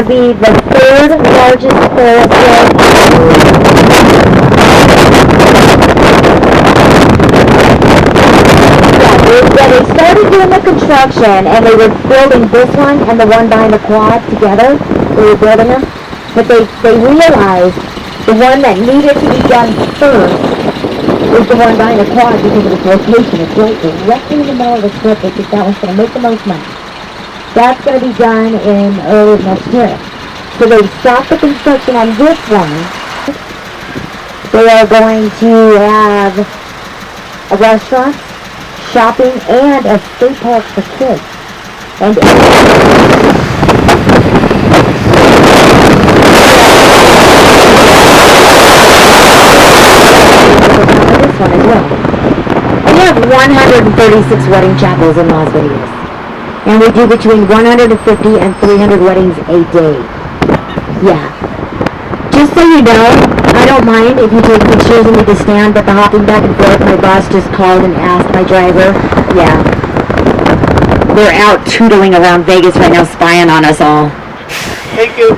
to be the third largest Ferris wheel. Yeah, they started doing the construction, and they were building this one and the one behind the quad together. They were building them, but they realized the one that needed to be done first was the one behind the quad because of its location. It's right directly in the middle of the strip. They think that one's going to make the most money. That's going to be done in early next year. So they stopped the construction on this one. They are going to have a restaurant, shopping, and a skate park for kids. And this one as well. We have 136 wedding chapels in Las Vegas. And we do between 150 and 300 weddings a day. Yeah. Just so you know, I don't mind if you take pictures and need to stand, but the hopping back and forth, my boss just called and asked my driver. Yeah. They're out tootling around Vegas right now, spying on us all. Thank you.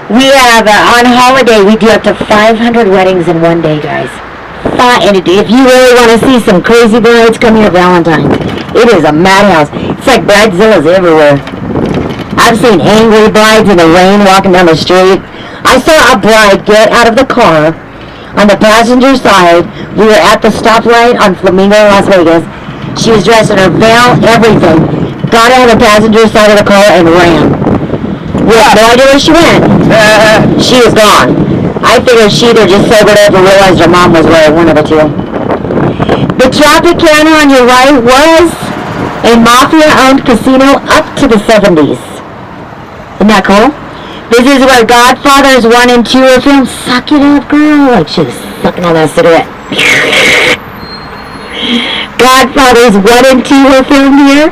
We have, on holiday, we do up to 500 weddings in one day, guys. And if you really want to see some crazy brides, come here Valentine's. It is a madhouse. It's like bridezillas everywhere. I've seen angry brides in the rain walking down the street. I saw a bride get out of the car on the passenger side. We were at the stoplight on Flamingo, Las Vegas. She was dressed in her veil, everything. Got out of the passenger side of the car and ran. We had no idea where she went. She was gone. I figured she either just sobered up or realized her mom was there, one of the two. The Tropicana on your right was a mafia-owned casino up to the 70s. Isn't that cool? This is where Godfathers 1 and 2 are filmed. Suck it up, girl. Like she was sucking on that cigarette. Godfathers 1 and 2 were filmed here.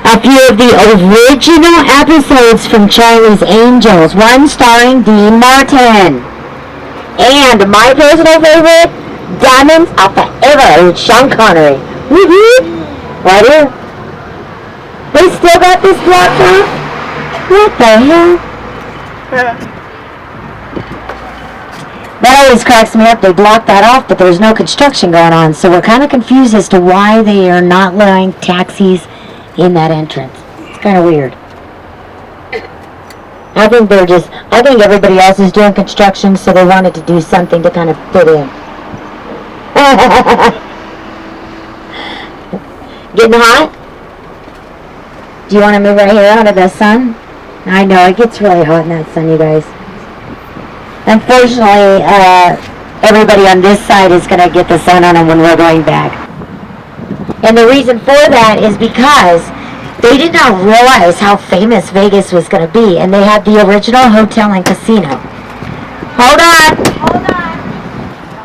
A few of the original episodes from Charlie's Angels, one starring Dean Martin. And my personal favorite, Diamonds Are Forever with Sean Connery. Woohoo! Right here. They still got this blocked off? What the hell? That always cracks me up. They blocked that off, but there's no construction going on. So we're kind of confused as to why they are not allowing taxis in that entrance. It's kind of weird. I think everybody else is doing construction, so they wanted to do something to kind of fit in. Getting hot? Do you want to move right here out of the sun? I know, it gets really hot in that sun, you guys. Unfortunately, everybody on this side is going to get the sun on them when we're going back. And the reason for that is because they did not realize how famous Vegas was going to be, and they had the original hotel and casino. Hold on! Hold on!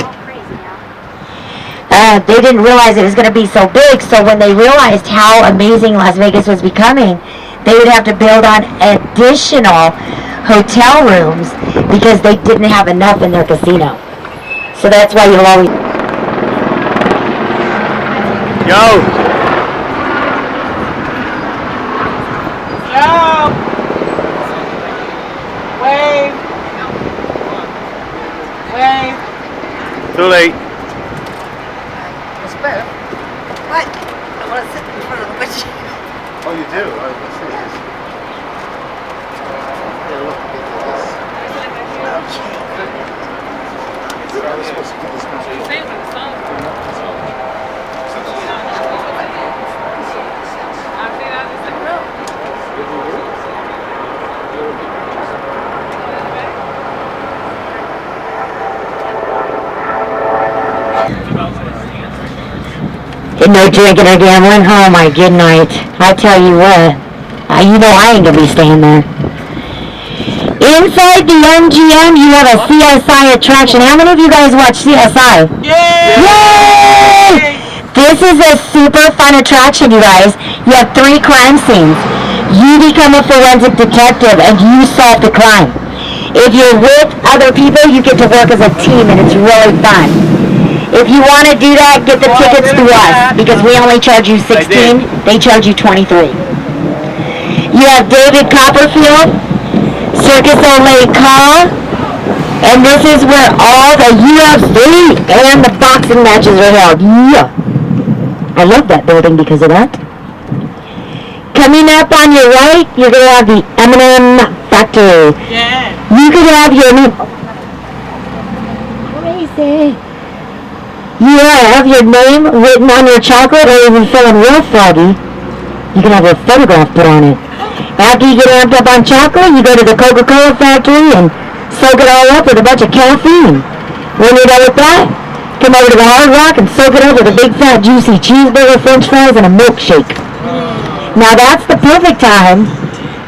All crazy now. They didn't realize it was going to be so big, so when they realized how amazing Las Vegas was becoming, they would have to build on additional hotel rooms because they didn't have enough in their casino. So that's why you'll always... Yo! Too late. What's better? What? I want to sit in front of the witch. Oh, you do? Let's see this. Yeah, look at this. Okay. I was supposed to do this one. No drinking or gambling. Oh my good night. I tell you what. You know I ain't gonna be staying there. Inside the MGM, you have a CSI attraction. How many of you guys watch CSI? Yay! Yay! This is a super fun attraction, you guys. You have 3 crime scenes. You become a forensic detective and you solve the crime. If you're with other people, you get to work as a team and it's really fun. If you want to do that, get the tickets to us because we only charge you $16. They charge you $23. You have David Copperfield. Circus Olay Car. And this is where all the UFC and the boxing matches are held. Yeah. I love that building because of that. Coming up on your right, you're going to have the M&M Factory. Yeah. You could have your name. Crazy. You have your name written on your chocolate, or even feeling real froggy, you can have your photograph put on it. After you get amped up on chocolate, you go to the Coca-Cola factory and soak it all up with a bunch of caffeine. When you're done with that, come over to the Hard Rock and soak it up with a big fat juicy cheeseburger, french fries, and a milkshake. Now that's the perfect time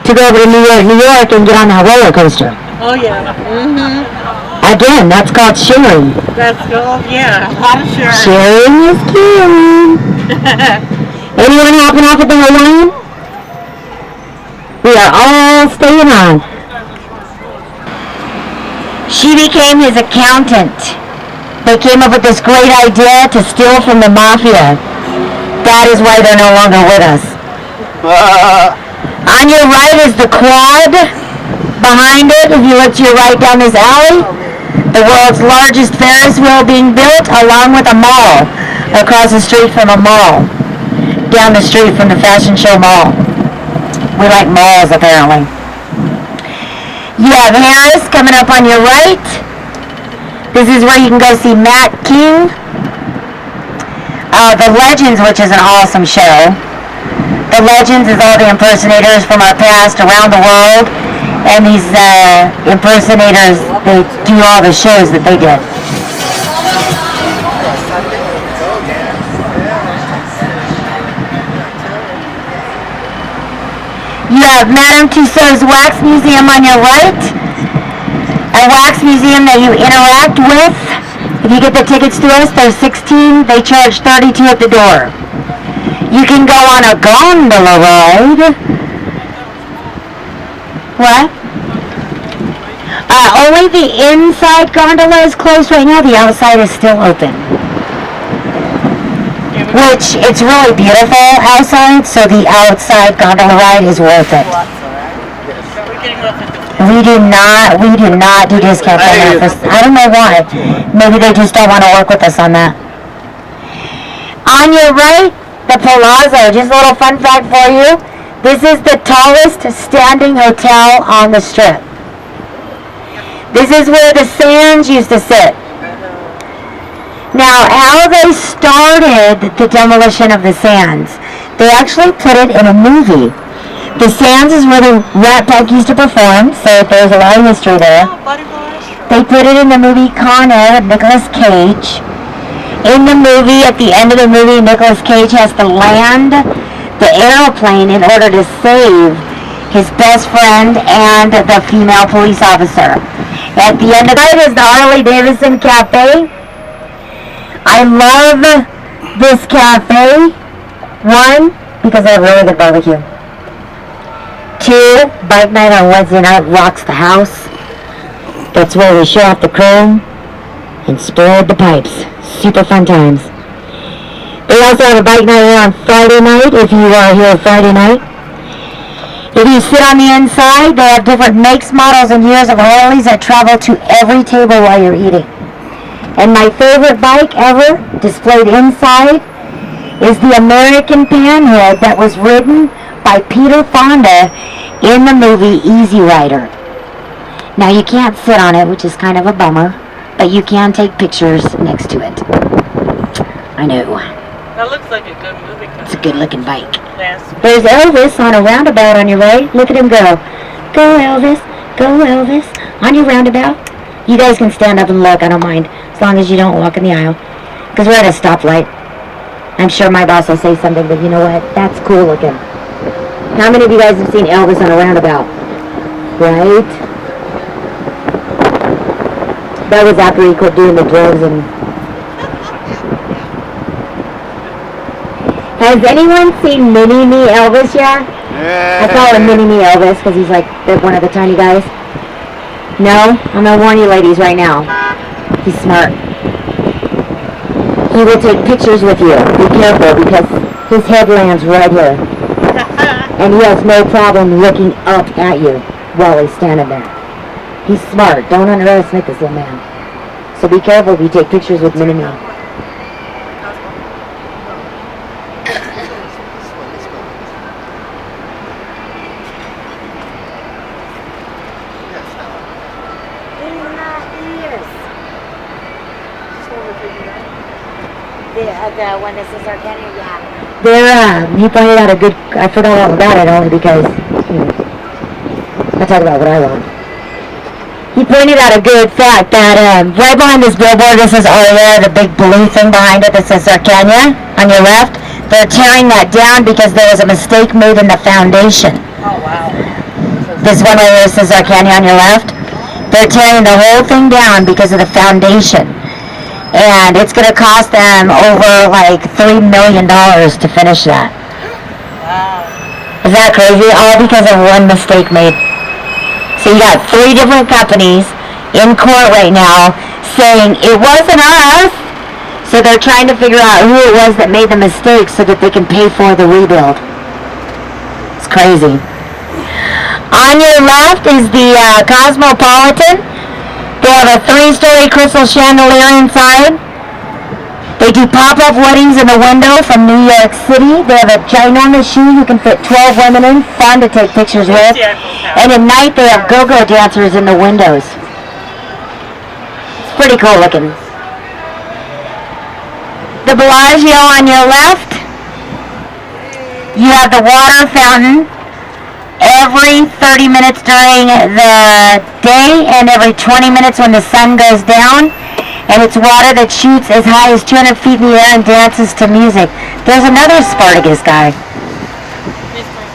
to go over to New York and get on that roller coaster. Oh, yeah. Mm-hmm. Again, that's called sharing. That's cool. Yeah. A lot of sure. Sharing is caring. Anyone hopping off at the Hawaiian? We are all staying on. She became his accountant. They came up with this great idea to steal from the mafia. That is why they're no longer with us. On your right is the quad. Behind it, if you look to your right down this alley, the world's largest Ferris wheel being built, along with a mall across the street from a mall. Down the street from the Fashion Show Mall. We like malls, apparently. You have Harris coming up on your right. This is where you can go see Matt King. The Legends, which is an awesome show. The Legends is all the impersonators from our past around the world. And these impersonators, they do all the shows that they did. You have Madame Tussauds Wax Museum on your right. A wax museum that you interact with. If you get the tickets to us, they're $16. They charge $32 at the door. You can go on a gondola ride. What? Only the inside gondola is closed right now. The outside is still open. Which, it's really beautiful outside, so the outside gondola ride is worth it. We do not do discounts on that. I don't know why. Maybe they just don't want to work with us on that. On your right, the Palazzo. Just a little fun fact for you. This is the tallest standing hotel on the Strip. This is where the Sands used to sit. Now, how they started the demolition of the Sands, they actually put it in a movie. The Sands is where the Rat Pack used to perform, so there's a lot of history there. They put it in the movie Con Air with Nicolas Cage. In the movie, at the end of the movie, Nicolas Cage has to land the airplane in order to save his best friend and the female police officer. At the end of the night is the Harley Davidson Cafe. I love this cafe. One, because they have really good barbecue. Two, bike night on Wednesday night rocks the house. That's where we show off the chrome and spread the pipes. Super fun times. They also have a bike night here on Friday night if you are here Friday night. If you sit on the inside, they have different makes, models, and years of Harleys that travel to every table while you're eating. And my favorite bike ever, displayed inside, is the American Panhead that was ridden by Peter Fonda in the movie Easy Rider. Now you can't sit on it, which is kind of a bummer, but you can take pictures next to it. I know. That looks like a good movie. It's a good looking bike. Yes. There's Elvis on a roundabout on your right. Look at him go. Go Elvis, go Elvis, on your roundabout. You guys can stand up and look, I don't mind, as long as you don't walk in the aisle. Because we're at a stoplight. I'm sure my boss will say something, but you know what? That's cool looking. How many of you guys have seen Elvis on a roundabout? Right? That was after he quit doing the drugs and... Has anyone seen Mini-Me Elvis yet? I call him Mini-Me Elvis because he's like one of the tiny guys. No? I'm going to warn you ladies right now. He's smart. He will take pictures with you. Be careful because his head lands right here. And he has no problem looking up at you. while he's standing there. He's smart. Don't underestimate this little man. So be careful if you take pictures with Mini-Me. The one that says Arcadia, yeah. He pointed out a good, I forgot all about it only because, I talk about what I want. He pointed out a good fact that right behind this billboard, this is Aria, the big blue thing behind it that says Arcadia on your left. They're tearing that down because there was a mistake made in the foundation. Oh, wow. This one right here says Arcadia on your left. They're tearing the whole thing down because of the foundation. And it's going to cost them over like $3 million to finish that. Wow. Is that crazy? All because of one mistake made. So you got 3 different companies in court right now saying it wasn't us. So they're trying to figure out who it was that made the mistake so that they can pay for the rebuild. It's crazy. On your left is the Cosmopolitan. They have a 3-story crystal chandelier inside. They do pop-up weddings in the window from New York City. They have a ginormous shoe you can fit 12 women in. Fun to take pictures with. And at night they have go-go dancers in the windows. It's pretty cool looking. The Bellagio on your left. You have the water fountain. Every 30 minutes during the day and every 20 minutes when the sun goes down. And it's water that shoots as high as 200 feet in the air and dances to music. There's another Spartacus guy.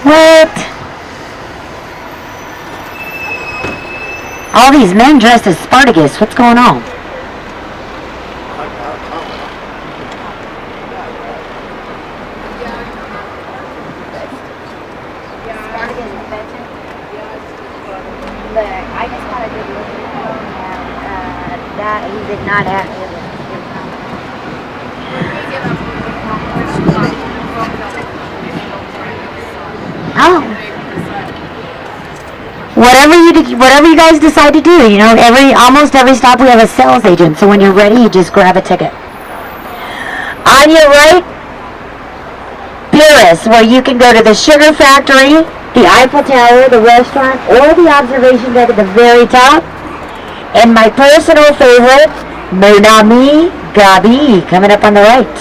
What? All these men dressed as Spartacus. What's going on? I just got a good look at him, and that he did not have it. Oh. Whatever you guys decide to do, you know, almost every stop we have a sales agent, so when you're ready, you just grab a ticket. On your right, Paris, where you can go to the Sugar Factory, the Eiffel Tower, the restaurant, or the observation deck at the very top. And my personal favorite, Mon Ami Gabi, coming up on the right.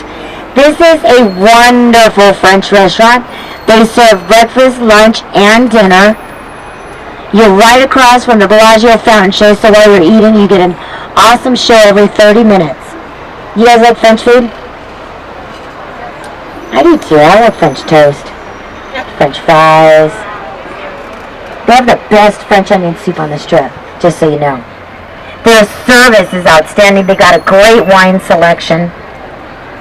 This is a wonderful French restaurant. They serve breakfast, lunch, and dinner. You're right across from the Bellagio fountain show, so while you're eating, you get an awesome show every 30 minutes. You guys like French food? I do too. I like French toast. French fries. They have the best French onion soup on the strip, just so you know. Their service is outstanding. They got a great wine selection.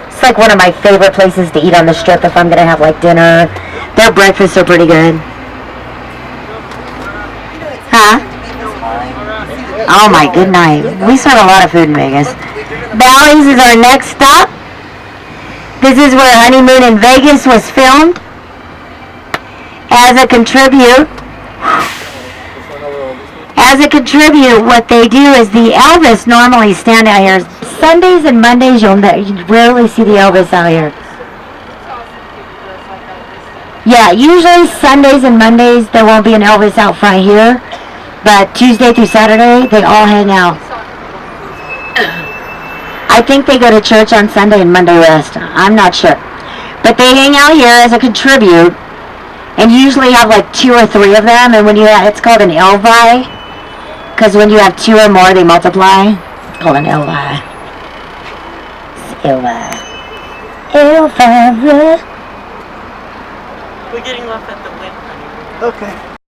It's like one of my favorite places to eat on the strip if I'm going to have like dinner. Their breakfasts are pretty good. Huh? Oh my good night. We serve a lot of food in Vegas. Bally's is our next stop. This is where Honeymoon in Vegas was filmed. As a contribute, what they do is the Elvis normally stand out here. Sundays and Mondays, you rarely see the Elvis out here. Yeah, usually Sundays and Mondays, there won't be an Elvis out front here. But Tuesday through Saturday, they all hang out. I think they go to church on Sunday and Monday rest. I'm not sure. But they hang out here as a contribute. And usually have like 2 or 3 of them. And when you have, it's called an Elvi. Because when you have 2 or more, they multiply. It's called an Elvi. It's Elvi. Elvi. We're getting off at the wind. Okay.